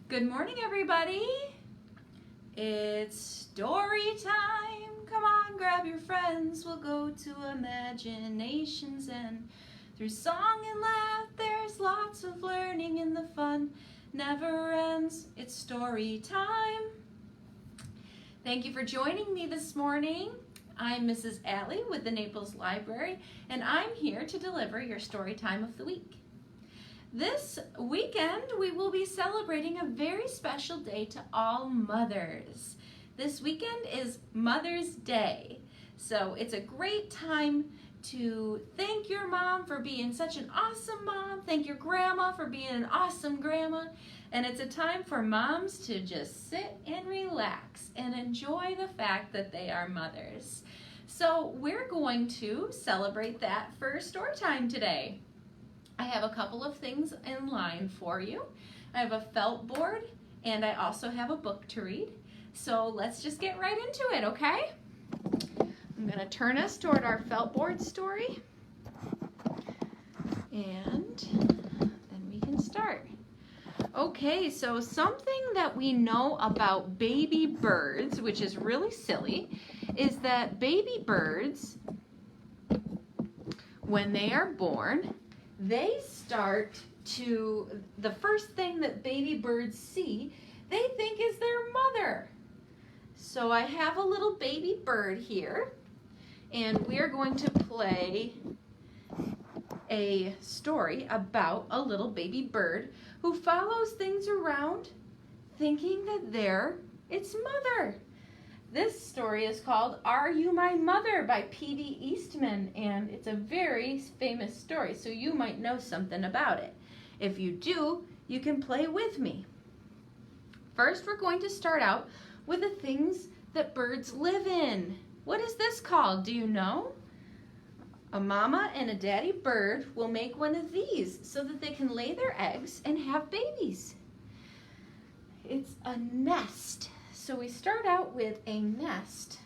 Good morning, everybody. It's story time. Come on, grab your friends. We'll go to imagination's end. Through song and laugh, there's lots of learning, and the fun never ends. It's story time. Thank you for joining me this morning. I'm Mrs. Allie with the Naples Library, and I'm here to deliver your story time of the week. This weekend, we will be celebrating a very special day to all mothers. This weekend is Mother's Day, so it's a great time to thank your mom for being such an awesome mom, thank your grandma for being an awesome grandma, and it's a time for moms to just sit and relax and enjoy the fact that they are mothers. So we're going to celebrate that for story time today. I have a couple of things in line for you. I have a felt board and I also have a book to read. So let's just get right into it, okay? I'm going to turn us toward our felt board story and then we can start. Okay, so something that we know about baby birds, which is really silly, is that baby birds, when they are born, they start to, the first thing that baby birds see, they think is their mother. So I have a little baby bird here, and we are going to play a story about a little baby bird who follows things around thinking that they're its mother. This story is called Are You My Mother by P.D. Eastman, and it's a very famous story, so you might know something about it. If you do, you can play with me. First, we're going to start out with the things that birds live in. What is this called? Do you know? A mama and a daddy bird will make one of these so that they can lay their eggs and have babies. It's a nest. So we start out with a nest,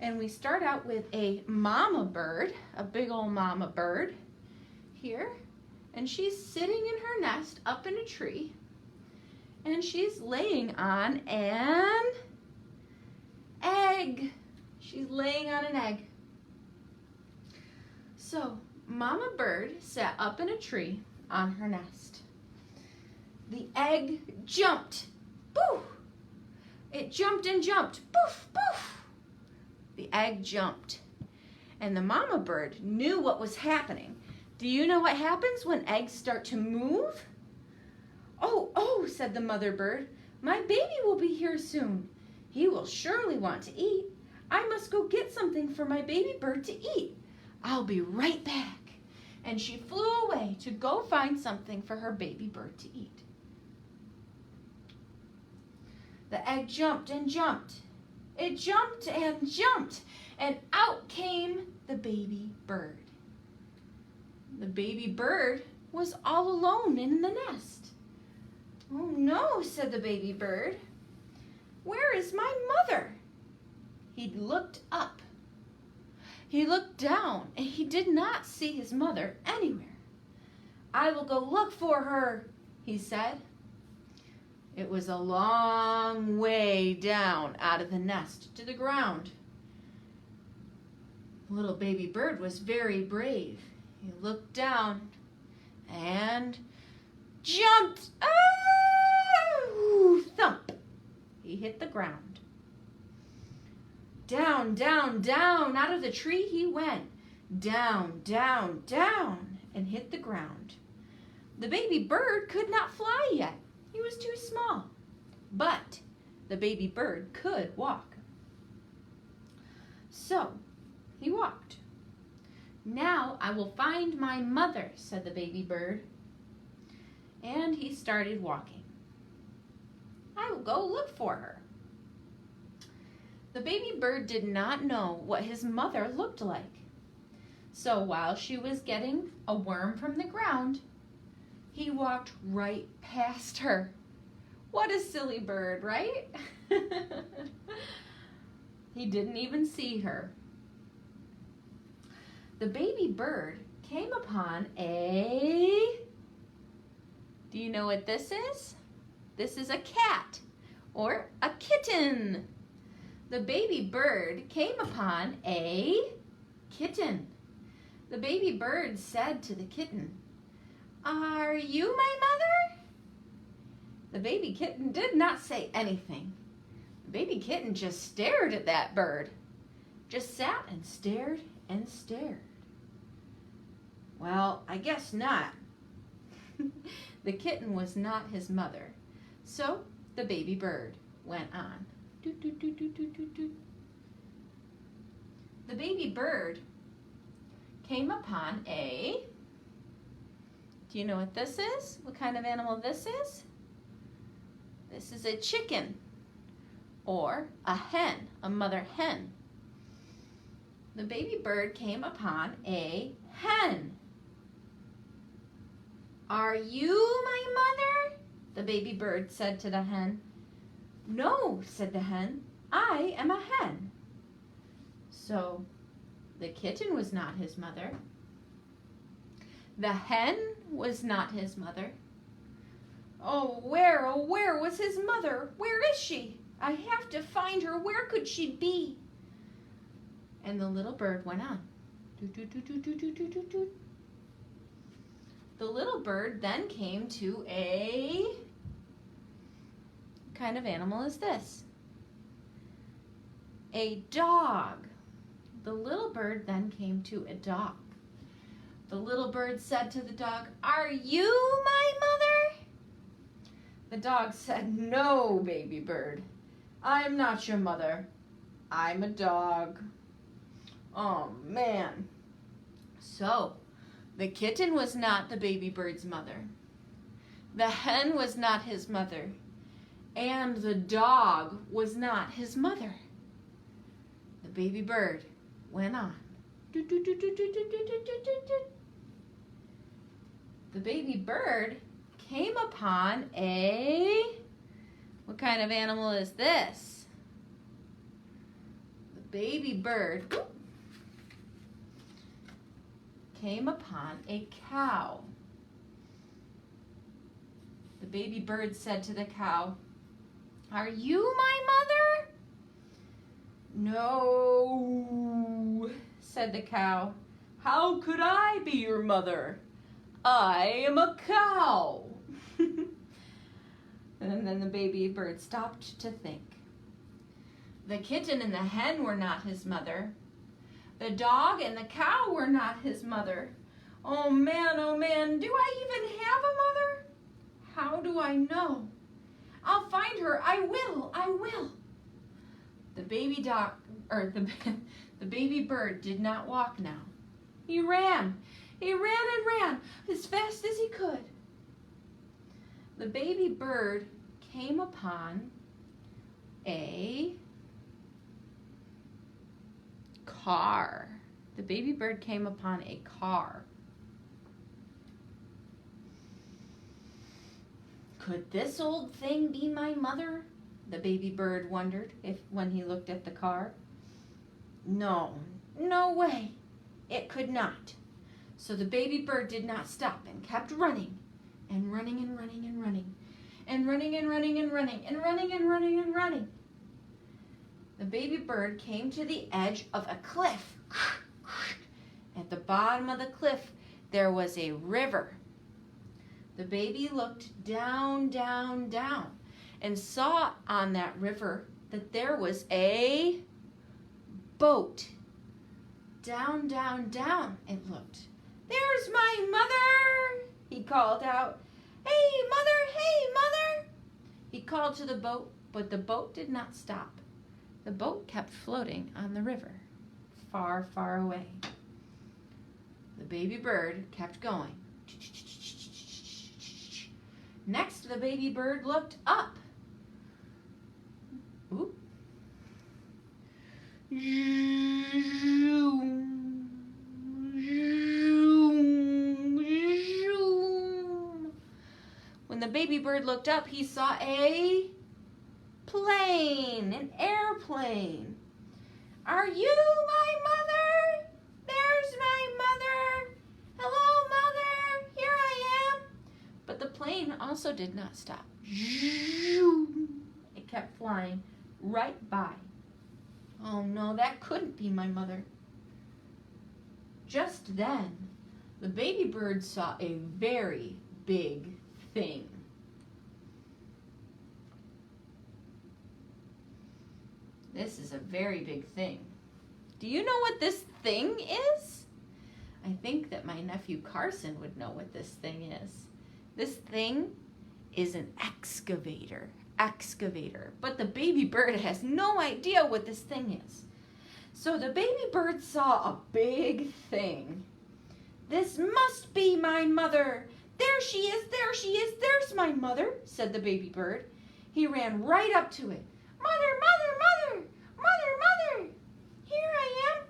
and we start out with a mama bird, a big old mama bird here, and she's sitting in her nest up in a tree, and she's laying on an egg. She's laying on an egg. So mama bird sat up in a tree on her nest. The egg jumped. Boo! It jumped and jumped. Poof, poof. The egg jumped. And the mama bird knew what was happening. Do you know what happens when eggs start to move? Oh, said the mother bird. My baby will be here soon. He will surely want to eat. I must go get something for my baby bird to eat. I'll be right back. And she flew away to go find something for her baby bird to eat. The egg jumped and jumped. It jumped and jumped, and out came the baby bird. The baby bird was all alone in the nest. Oh no, said the baby bird. Where is my mother? He looked up. He looked down, and he did not see his mother anywhere. I will go look for her, he said. It was a long way down out of the nest to the ground. Little baby bird was very brave. He looked down and jumped. Oh! Thump! He hit the ground. Down, down, down, out of the tree he went. Down, down, down, and hit the ground. The baby bird could not fly yet. He was too small, but the baby bird could walk. So he walked. Now I will find my mother, said the baby bird. And he started walking. I will go look for her. The baby bird did not know what his mother looked like. So while she was getting a worm from the ground, he walked right past her. What a silly bird, right? He didn't even see her. The baby bird came upon a... Do you know what this is? This is a cat or a kitten. The baby bird came upon a kitten. The baby bird said to the kitten, "Are you my mother?" The baby kitten did not say anything. The baby kitten just stared at that bird. Just sat and stared and stared. Well, I guess not. The kitten was not his mother. So the baby bird went on. Doot, doot, doot, doot, doot, doot, doot. The baby bird came upon a... Do you know what this is? What kind of animal this is? This is a chicken or a hen, a mother hen. The baby bird came upon a hen. "Are you my mother?" the baby bird said to the hen. "No," said the hen, "I am a hen." So the kitten was not his mother. The hen was not his mother. Oh, where was his mother? Where is she? I have to find her. Where could she be? And the little bird went on. Doot, doot, doot, doot, doot, doot, doot, doot. The little bird then came to a... What kind of animal is this? A dog. The little bird then came to a dog. The little bird said to the dog, "Are you my mother?" The dog said, "No, baby bird. I'm not your mother. I'm a dog." Oh, man. So, the kitten was not the baby bird's mother. The hen was not his mother. And the dog was not his mother. The baby bird went on. Doot, doot, doot, doot, doot, doot, doot, doot, doot, doot. The baby bird came upon a... What kind of animal is this? The baby bird came upon a cow. The baby bird said to the cow, "Are you my mother?" "No," said the cow. "How could I be your mother? I am a cow." And then the baby bird stopped to think. The kitten and the hen were not his mother. The dog and the cow were not his mother. Oh man, do I even have a mother? How do I know? I'll find her. I will. The baby dog, or the baby bird did not walk now. He ran. He ran as fast as he could. The baby bird came upon a car. The baby bird came upon a car. Could this old thing be my mother? The baby bird wondered when he looked at the car. No way. It could not. So the baby bird did not stop and kept running and running and running and running and running and running and running and running and running and running. The baby bird came to the edge of a cliff. At the bottom of the cliff, there was a river. The baby looked down, down, down, and saw on that river that there was a boat. Down, down, down it looked. "There's my mother," he called out. Hey, mother! He called to the boat, but the boat did not stop. The boat kept floating on the river, far, far away. The baby bird kept going. Next, the baby bird looked up. Oop. When the baby bird looked up, he saw a plane, an airplane. "Are you my mother? There's my mother. Hello, mother. Here I am." But the plane also did not stop. It kept flying right by. Oh no, that couldn't be my mother. Just then, the baby bird saw a very big thing. This is a very big thing. Do you know what this thing is? I think that my nephew Carson would know what this thing is. This thing is an excavator. But the baby bird has no idea what this thing is. So the baby bird saw a big thing. This must be my mother. There she is, there's my mother, said the baby bird. He ran right up to it. Mother, here I am.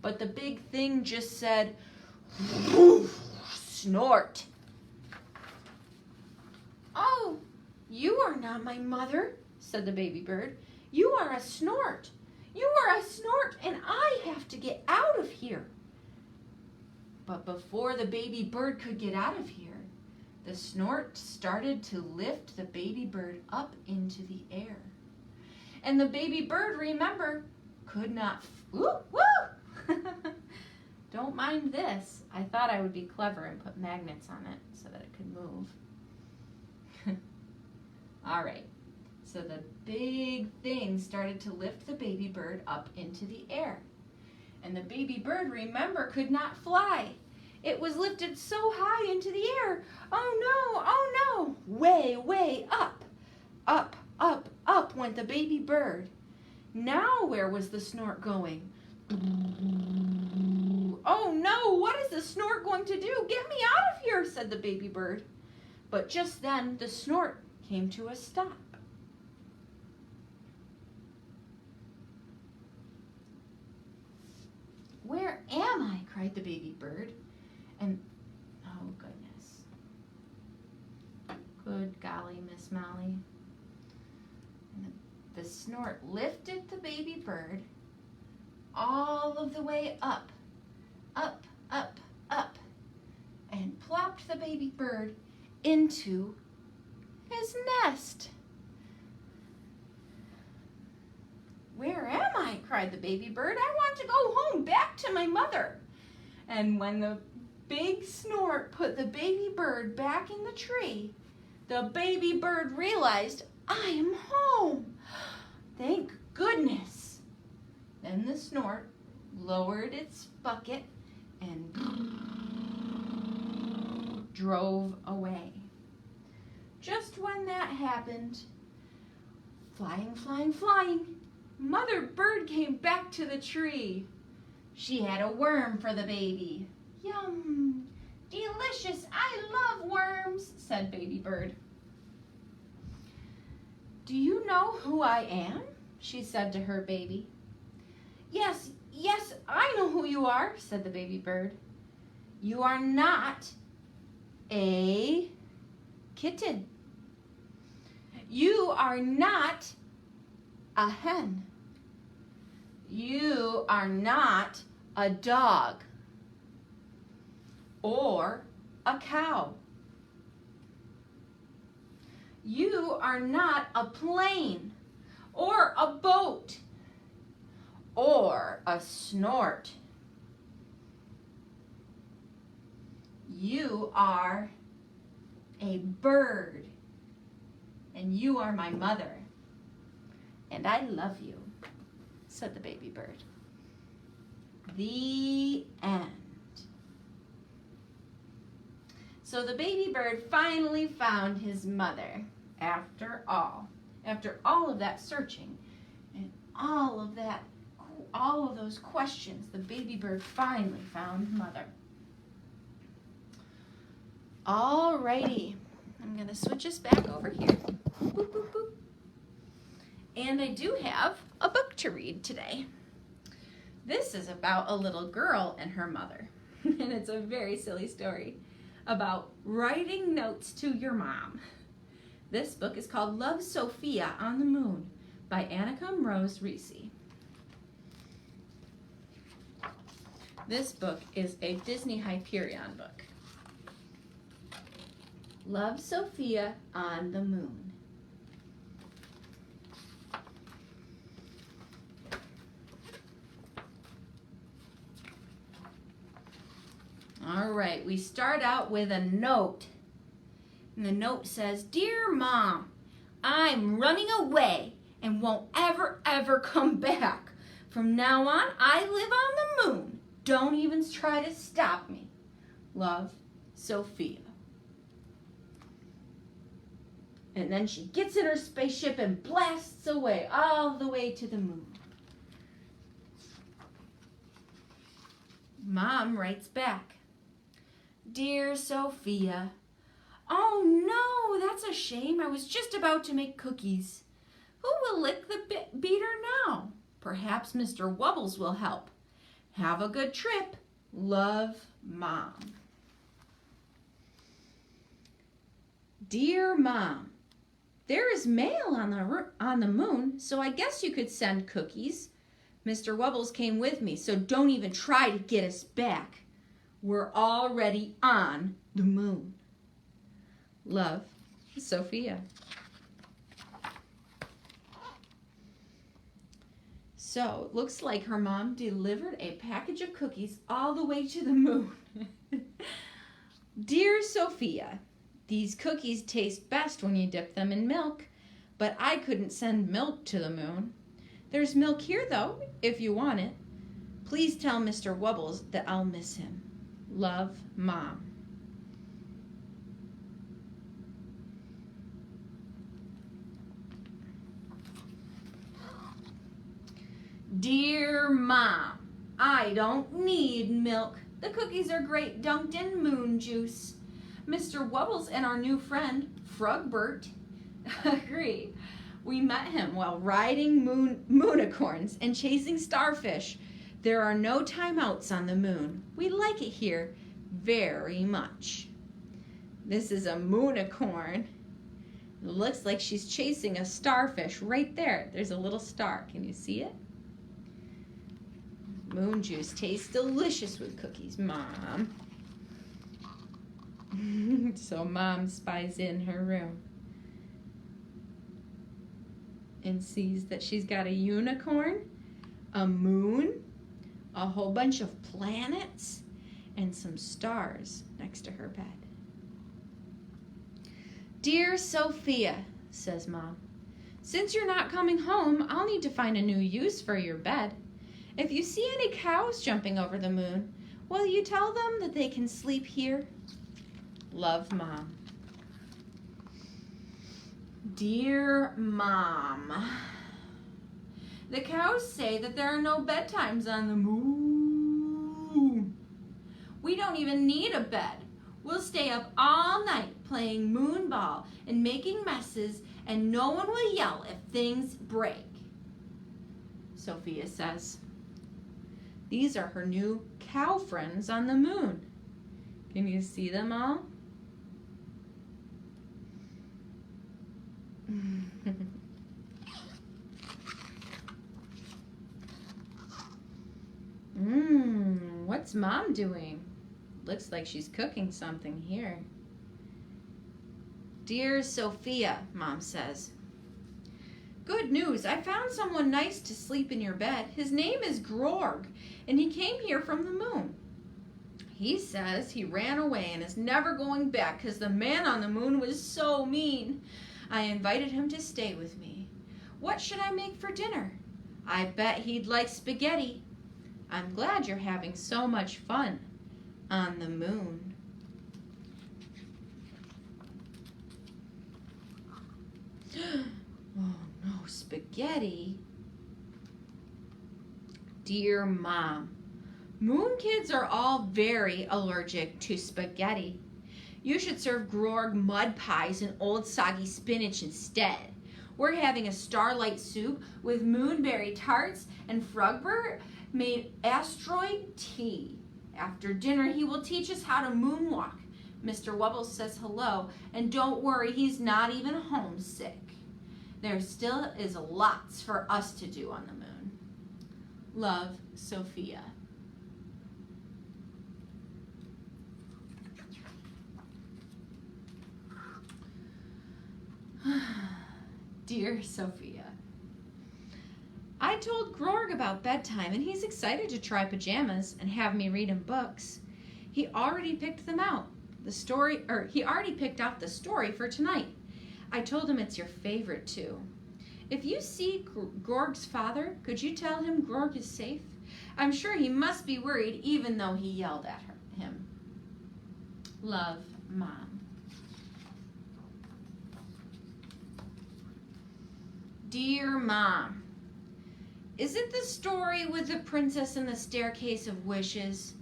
But the big thing just said, snort. Oh, you are not my mother, said the baby bird. You are a snort. And I have to get out of here. But before the baby bird could get out of here, the snort started to lift the baby bird up into the air. And the baby bird, remember, could not, Don't mind this. I thought I would be clever and put magnets on it so that it could move. All right. So the big thing started to lift the baby bird up into the air. And the baby bird, remember, could not fly. It was lifted so high into the air. Oh no. Way up. Up went the baby bird. Now where was the snort going? Oh no, what is the snort going to do? Get me out of here, said the baby bird. But just then the snort came to a stop. Where am I? Cried the baby bird. And, oh goodness. Good golly, Miss Molly. And the snort lifted the baby bird all of the way up, and plopped the baby bird into his nest. Where am I? Cried the baby bird. I want to go home, back to my mother. And when the big snort put the baby bird back in the tree, the baby bird realized, I am home. Thank goodness. Then the snort lowered its bucket and drove away. Just when that happened, flying, Mother bird came back to the tree. She had a worm for the baby. Yum, delicious, I love worms, said baby bird. Do you know who I am? She said to her baby. Yes, I know who you are, said the baby bird. You are not a kitten. You are not a hen. You are not a dog or a cow. You are not a plane or a boat or a snort. You are a bird, and you are my mother, and I love you, said the baby bird. The end. So the baby bird finally found his mother after all of that searching and all of those questions. The baby bird finally found mother. Alrighty, I'm gonna switch us back over here. Boop, boop, boop. And I do have a book to read today. This is about a little girl and her mother. And it's a very silly story about writing notes to your mom. This book is called Love Sophia on the Moon by Annika Rose Reese. This book is a Disney Hyperion book. Love, Sophia on the moon. All right, we start out with a note. And the note says, "Dear Mom, I'm running away and won't ever come back. From now on, I live on the moon. Don't even try to stop me. Love, Sophia." And then she gets in her spaceship and blasts away all the way to the moon. Mom writes back, "Dear Sophia, oh no, that's a shame. I was just about to make cookies. Who will lick the beater now? Perhaps Mr. Wubbles will help. Have a good trip. Love, Mom." Dear Mom, there is mail on the moon, so I guess you could send cookies. Mr. Wubbles came with me, so don't even try to get us back. We're already on the moon. Love, Sophia. So it looks like her mom delivered a package of cookies all the way to the moon. Dear Sophia, these cookies taste best when you dip them in milk, but I couldn't send milk to the moon. There's milk here though, if you want it. Please tell Mr. Wubbles that I'll miss him. Love, Mom. Dear Mom, I don't need milk. The cookies are great, dunked in moon juice. Mr. Wubbles and our new friend, Frugbert, agree. We met him while riding moonicorns and chasing starfish. There are no timeouts on the moon. We like it here very much. This is a moonicorn. It looks like she's chasing a starfish right there. There's a little star. Can you see it? Moon juice tastes delicious with cookies, Mom. So Mom spies in her room and sees that she's got a unicorn, a moon, a whole bunch of planets, and some stars next to her bed. Dear Sophia, says Mom, since you're not coming home, I'll need to find a new use for your bed. If you see any cows jumping over the moon, will you tell them that they can sleep here? Love, Mom. Dear Mom, the cows say that there are no bedtimes on the moon. We don't even need a bed. We'll stay up all night playing moonball and making messes, and no one will yell if things break. Sophia says, these are her new cow friends on the moon. Can you see them all? What's Mom doing? Looks like she's cooking something here. Dear Sophia, Mom says, good news, I found someone nice to sleep in your bed. His name is Grorg, and he came here from the moon. He says he ran away and is never going back because the man on the moon was so mean. I invited him to stay with me. What should I make for dinner? I bet he'd like spaghetti. I'm glad you're having so much fun on the moon. Oh no, spaghetti. Dear Mom, moon kids are all very allergic to spaghetti. You should serve Grorg mud pies and old soggy spinach instead. We're having a starlight soup with moonberry tarts, and Frugbert made asteroid tea. After dinner, he will teach us how to moonwalk. Mr. Wubbles says hello, and don't worry, he's not even homesick. There still is lots for us to do on the moon. Love, Sophia. Dear Sophia, I told Grorg about bedtime and he's excited to try pajamas and have me read him books. He already picked them out. He already picked out the story for tonight. I told him it's your favorite too. If you see Grorg's father, could you tell him Grorg is safe? I'm sure he must be worried even though he yelled at him. Love, Mom. Dear Mom, is it the story with the princess and the staircase of wishes?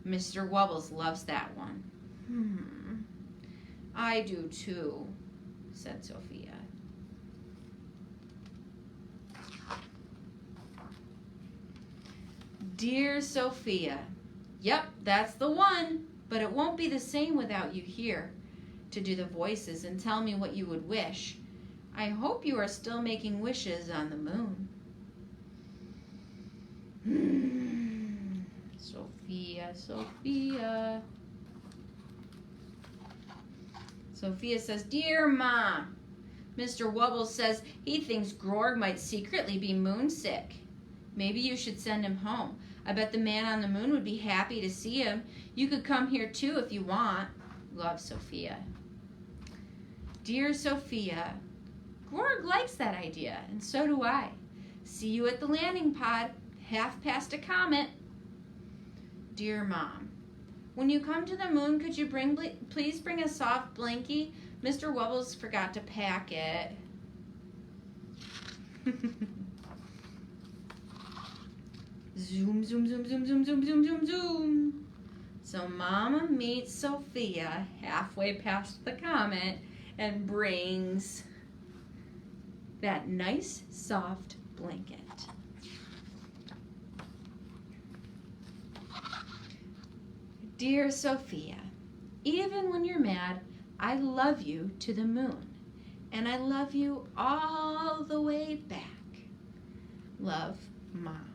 Mr. Wubbles loves that one. I do too, said Sophia. Dear Sophia, yep, that's the one, but it won't be the same without you here to do the voices and tell me what you would wish. I hope you are still making wishes on the moon. Sophia, Sophia. Sophia says, Dear Mom, Mr. Wubbles says he thinks Grorg might secretly be moonsick. Maybe you should send him home. I bet the man on the moon would be happy to see him. You could come here too if you want. Love, Sophia. Dear Sophia, Grorg likes that idea, and so do I. See you at the landing pod, 1/2 comet. Dear Mom, when you come to the moon, could you please bring a soft blankie? Mr. Wubbles forgot to pack it. Zoom, zoom, zoom, zoom, zoom, zoom, zoom, zoom, zoom. So Mama meets Sophia halfway past the comet and brings that nice soft blanket. Dear Sophia, even when you're mad, I love you to the moon, and I love you all the way back. Love, Mom.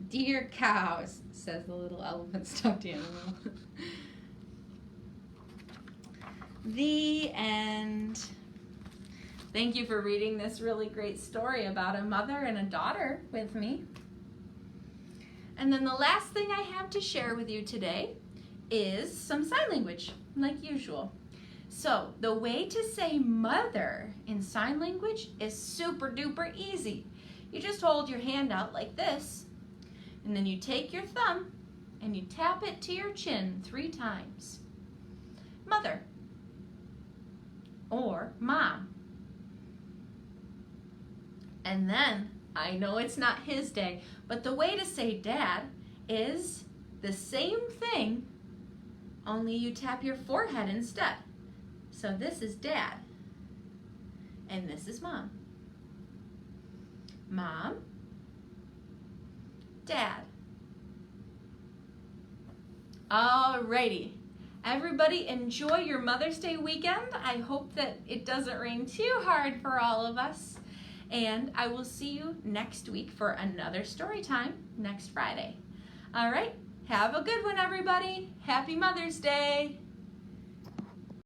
Dear cows, says the little elephant stuffed animal. The end. Thank you for reading this really great story about a mother and a daughter with me. And then the last thing I have to share with you today is some sign language, like usual. So the way to say mother in sign language is super duper easy. You just hold your hand out like this, and then you take your thumb and you tap it to your chin 3 times. Mother. Or Mom. And then, I know it's not his day, but the way to say Dad is the same thing, only you tap your forehead instead. So this is Dad, and this is Mom. Mom, Dad. Alrighty. Everybody enjoy your Mother's Day weekend. I hope that it doesn't rain too hard for all of us. And I will see you next week for another story time next Friday. All right, have a good one, everybody. Happy Mother's Day.